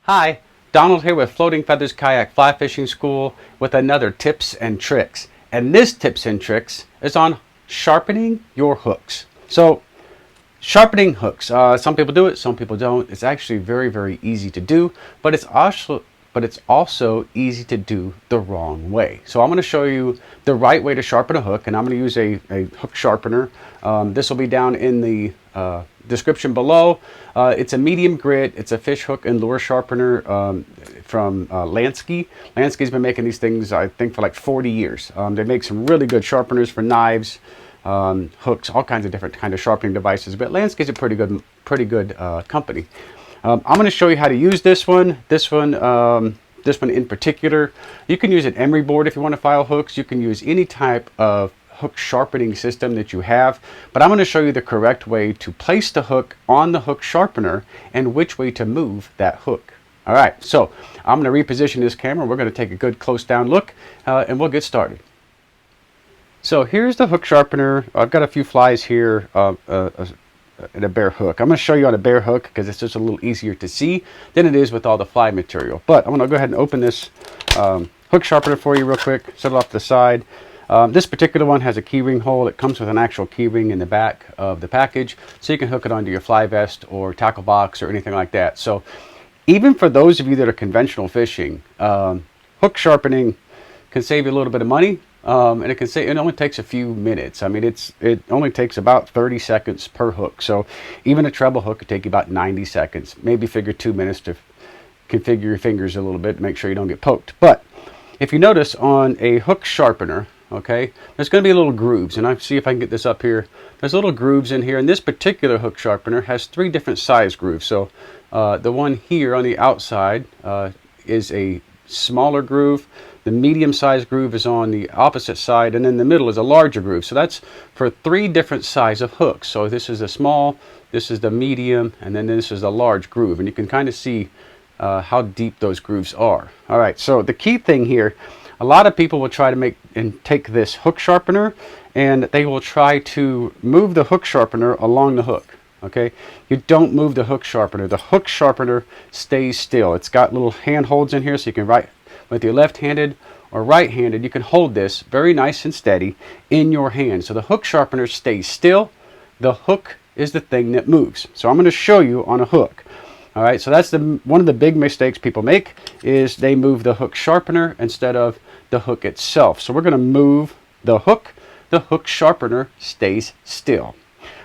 Hi, Donald here with Floating Feathers Kayak Fly Fishing School with another tips and tricks. And this tips and tricks is on sharpening your hooks. So, sharpening hooks. Some people do it, some people don't. It's actually very, very easy to do, but it's also easy to do the wrong way. So I'm going to show you the right way to sharpen a hook, and I'm going to use a hook sharpener. This will be down in the description below. It's a medium grit. It's a fish hook and lure sharpener from Lansky. Lansky's been making these things, I think, for like 40 years. They make some really good sharpeners for knives, hooks, all kinds of different kind of sharpening devices. But Lansky's a pretty good company. I'm going to show you how to use this one. This one in particular. You can use an emery board if you want to file hooks. You can use any type of hook sharpening system that you have, but I'm going to show you the correct way to place the hook on the hook sharpener and which way to move that hook. All right, so I'm going to reposition this camera. We're going to take a good close down look, and we'll get started. So here's the hook sharpener. I've got a few flies here. And a bare hook. I'm going to show you on a bare hook because it's just a little easier to see than it is with all the fly material. But I'm going to go ahead and open this hook sharpener for you real quick, set it off to the side. This particular one has a key ring hole. It comes with an actual key ring in the back of the package, so you can hook it onto your fly vest or tackle box or anything like that. So even for those of you that are conventional fishing, hook sharpening can save you a little bit of money. And it only takes a few minutes. I mean, it only takes about 30 seconds per hook. So even a treble hook could take you about 90 seconds. Maybe figure 2 minutes to configure your fingers a little bit to make sure you don't get poked. But if you notice on a hook sharpener, okay, there's going to be little grooves. And I see if I can get this up here. There's little grooves in here. And this particular hook sharpener has 3 different size grooves. So the one here on the outside is a smaller groove. The medium-sized groove is on the opposite side, and in the middle is a larger groove. So that's for 3 different size of hooks. So this is the small, this is the medium, and then this is a large groove. And you can kind of see how deep those grooves are. All right, so the key thing here, a lot of people will try to take this hook sharpener, and they will try to move the hook sharpener along the hook. Okay, you don't move the hook sharpener. The hook sharpener stays still. It's got little handholds in here, so you can with your left-handed or right-handed, you can hold this very nice and steady in your hand. So the hook sharpener stays still. The hook is the thing that moves. So I'm going to show you on a hook. All right, so that's one of the big mistakes people make is they move the hook sharpener instead of the hook itself. So we're going to move the hook. The hook sharpener stays still.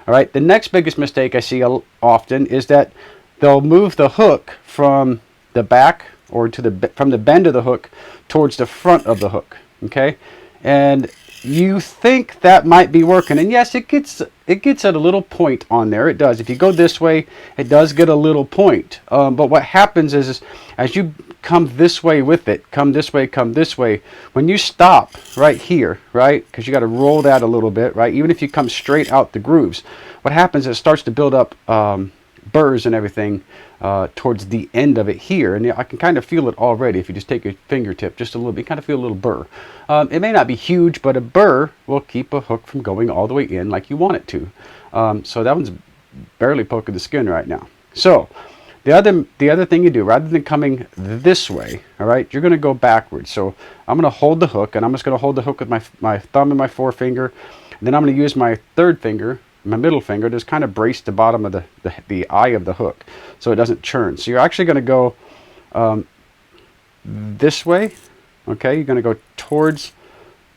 All right, the next biggest mistake I see often is that they'll move the hook from the back or from the bend of the hook towards the front of the hook. Okay, and you think that might be working, and yes, it gets at a little point on there. It does. If you go this way, it does get a little point. But what happens is as you come this way with it, come this way, when you stop right here, right, because you got to roll that a little bit, right, even if you come straight out the grooves, what happens is it starts to build up burrs and everything towards the end of it here, and I can kind of feel it already. If you just take your fingertip just a little bit, you kind of feel a little burr. It may not be huge, but a burr will keep a hook from going all the way in like you want it to. So that one's barely poking the skin right now. So the other thing you do, rather than coming this way, all right, you're going to go backwards. So I'm going to hold the hook, and I'm just going to hold the hook with my thumb and my forefinger. And then I'm going to use my third finger, my middle finger, just kind of brace the bottom of the eye of the hook so it doesn't churn. So you're actually going to go this way. Okay, you're going to go towards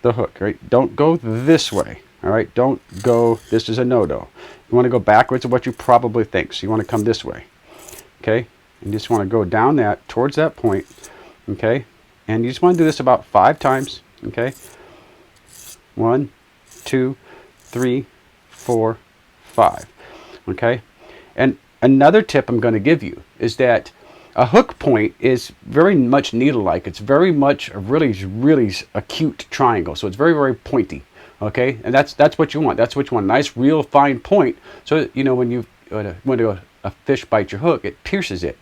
the hook, right? Don't go this way. All right, don't go, this is a no-no. You want to go backwards of what you probably think. So you want to come this way. Okay, and you just want to go down that towards that point. Okay, and you just want to do this about 5 times. Okay, 1, 2, 3, 4, 5. Okay, and another tip I'm going to give you is that a hook point is very much needle-like. It's very much a really acute triangle, so it's very pointy. Okay, and that's what you want. That's what you want. A nice, real fine point. So you know when a fish bites your hook, it pierces it.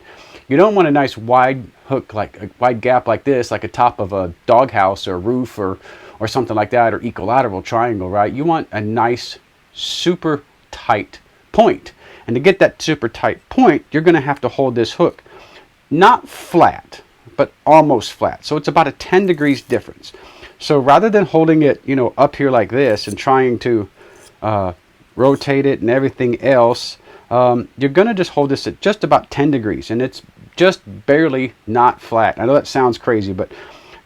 You don't want a nice wide hook, like a wide gap like this, like a top of a doghouse or a roof or something like that, or equilateral triangle, right? You want a nice, super tight point. And to get that super tight point, you're going to have to hold this hook not flat, but almost flat. So it's about a 10 degrees difference. So rather than holding it, you know, up here like this and trying to rotate it and everything else, you're going to just hold this at just about 10 degrees, and it's just barely not flat. I know that sounds crazy, but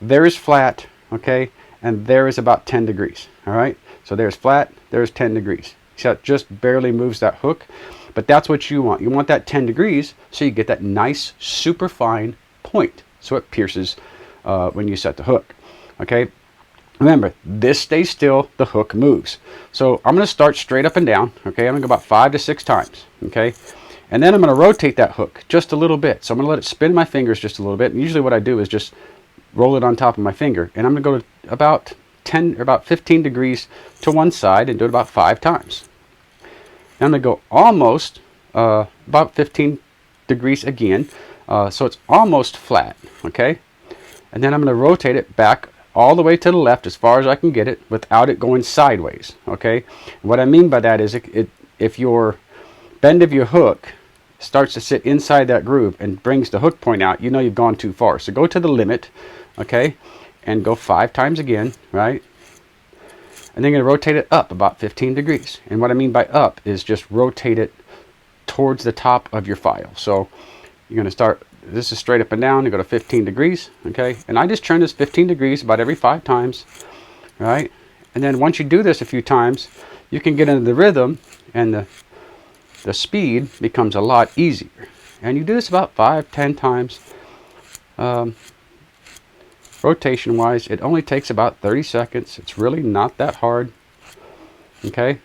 there is flat, okay, and there is about 10 degrees. All right, so there's flat, there's 10 degrees. So it just barely moves that hook, but that's what you want. You want that 10 degrees so you get that nice super fine point, so it pierces when you set the hook. Okay, remember, this stays still, the hook moves. So I'm going to start straight up and down. Okay, I'm going to go about 5 to 6 times. Okay, and then I'm going to rotate that hook just a little bit. So I'm going to let it spin my fingers just a little bit. And usually what I do is just roll it on top of my finger, and I'm going to go to about 10 or about 15 degrees to one side and do it about 5 times. Now I'm going to go almost about 15 degrees again, so it's almost flat. Okay, and then I'm going to rotate it back all the way to the left as far as I can get it without it going sideways. Okay, what I mean by that is if your bend of your hook starts to sit inside that groove and brings the hook point out, you know you've gone too far. So go to the limit, okay, and go 5 times again, right? And then you're going to rotate it up about 15 degrees. And what I mean by up is just rotate it towards the top of your file. So you're going to start, this is straight up and down, you go to 15 degrees, okay? And I just turn this 15 degrees about every 5 times, right? And then once you do this a few times, you can get into the rhythm, and the speed becomes a lot easier. And you do this about 5-10 times. Rotation wise, it only takes about 30 seconds. It's really not that hard. Okay,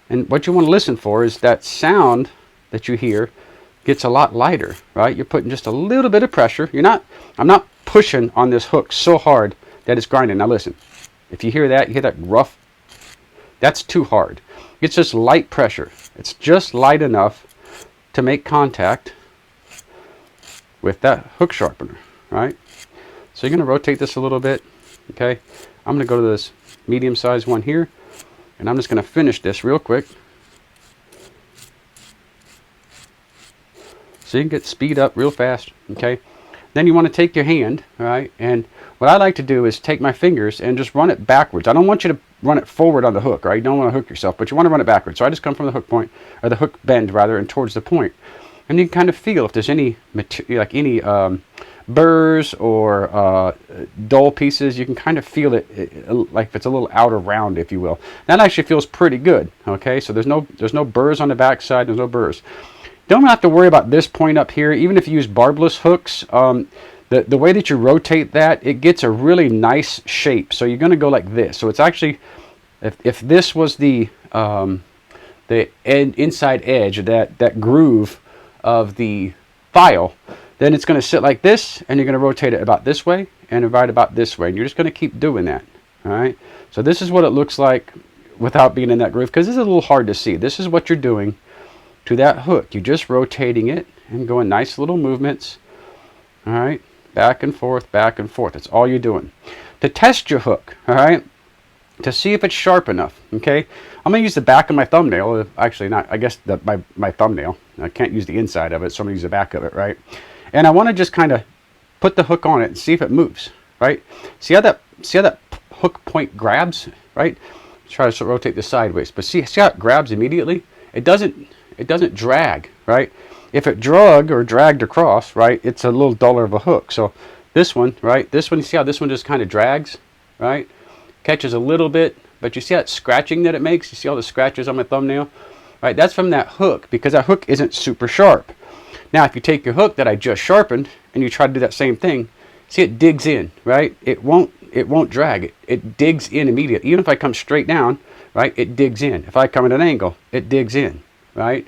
and what you want to listen for is that sound that you hear gets a lot lighter, right? You're putting just a little bit of pressure. I'm not pushing on this hook so hard that it's grinding. Now listen, if you hear that rough, that's too hard. It's just light pressure. It's just light enough to make contact with that hook sharpener, right? So you're going to rotate this a little bit, okay? I'm going to go to this medium-sized one here, and I'm just going to finish this real quick. So you can get speed up real fast, okay? Then you want to take your hand, all right? And what I like to do is take my fingers and just run it backwards. I don't want you to run it forward on the hook, right? You don't want to hook yourself, but you want to run it backwards. So I just come from the hook point, or the hook bend rather, and towards the point. And you can kind of feel if there's any material, like any burrs or dull pieces. You can kind of feel it, like if it's a little out or round, if you will. That actually feels pretty good. Okay, so there's no burrs on the back side. There's no burrs. Don't have to worry about this point up here. Even if you use barbless hooks, the way that you rotate that, it gets a really nice shape. So you're going to go like this. So it's actually, if this was the inside edge, that groove of the file, then it's going to sit like this, and you're going to rotate it about this way and right about this way, and you're just going to keep doing that. All right, so this is what it looks like without being in that groove, because this is a little hard to see. This is what you're doing to that hook. You're just rotating it and going nice little movements. All right, back and forth, back and forth. That's all you're doing to test your hook. All right, to see if it's sharp enough. Okay, I'm going to use the back of my thumbnail. Actually, not, I guess my thumbnail. I can't use the inside of it, so I'm going to use the back of it, right? And I want to just kind of put the hook on it and see if it moves, right? See how that hook point grabs, right? Try to rotate this sideways, but see how it grabs immediately? It doesn't drag, right? If it dragged across, right, it's a little duller of a hook. So this one, right? This one, you see how this one just kind of drags, right? Catches a little bit, but you see that scratching that it makes? You see all the scratches on my thumbnail? Right, that's from that hook, because that hook isn't super sharp. Now, if you take your hook that I just sharpened and you try to do that same thing, see it digs in, right? It won't drag. It digs in immediately. Even if I come straight down, right, it digs in. If I come at an angle, it digs in, right?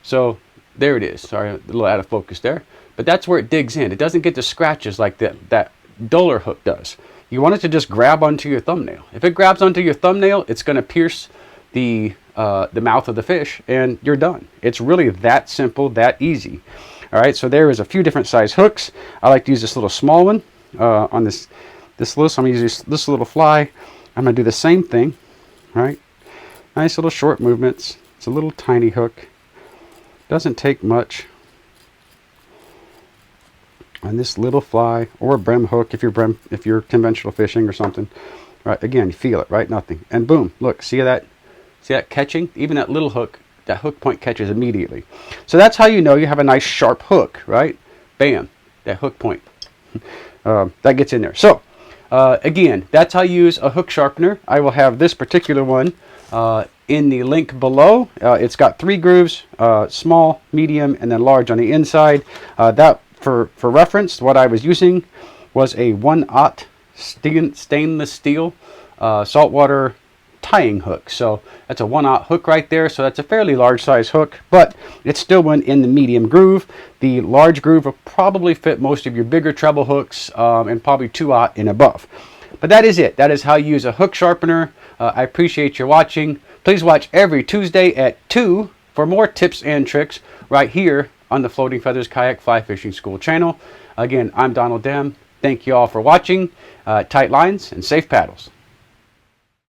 So there it is. Sorry, a little out of focus there. But that's where it digs in. It doesn't get the scratches like that duller hook does. You want it to just grab onto your thumbnail. If it grabs onto your thumbnail, it's going to pierce the mouth of the fish, and you're done. It's really that simple, that easy. All right, so there is a few different size hooks. I like to use this little small one on this little. So I'm going to use this little fly. I'm going to do the same thing. All right, nice little short movements. It's a little tiny hook. Doesn't take much. on this little fly or a brim hook if you're conventional fishing or something. Right, again, you feel it, right? Nothing. And boom, look, see that catching? Even that little hook, that hook point catches immediately. So that's how you know you have a nice sharp hook, right? Bam, that hook point. That gets in there. So again, that's how you use a hook sharpener. I will have this particular one in the link below. It's got 3 grooves, small, medium, and then large on the inside. That for reference, what I was using was a 1/0 stainless steel saltwater tying hook. So that's a 1/0 hook right there. So that's a fairly large size hook, but it still went in the medium groove. The large groove will probably fit most of your bigger treble hooks, and probably 2/0 and above. But that is it. That is how you use a hook sharpener. I appreciate your watching. Please watch every Tuesday at 2 for more tips and tricks right here on the Floating Feathers Kayak Fly Fishing School channel. Again, I'm Donald Dem. Thank you all for watching. Tight lines and safe paddles.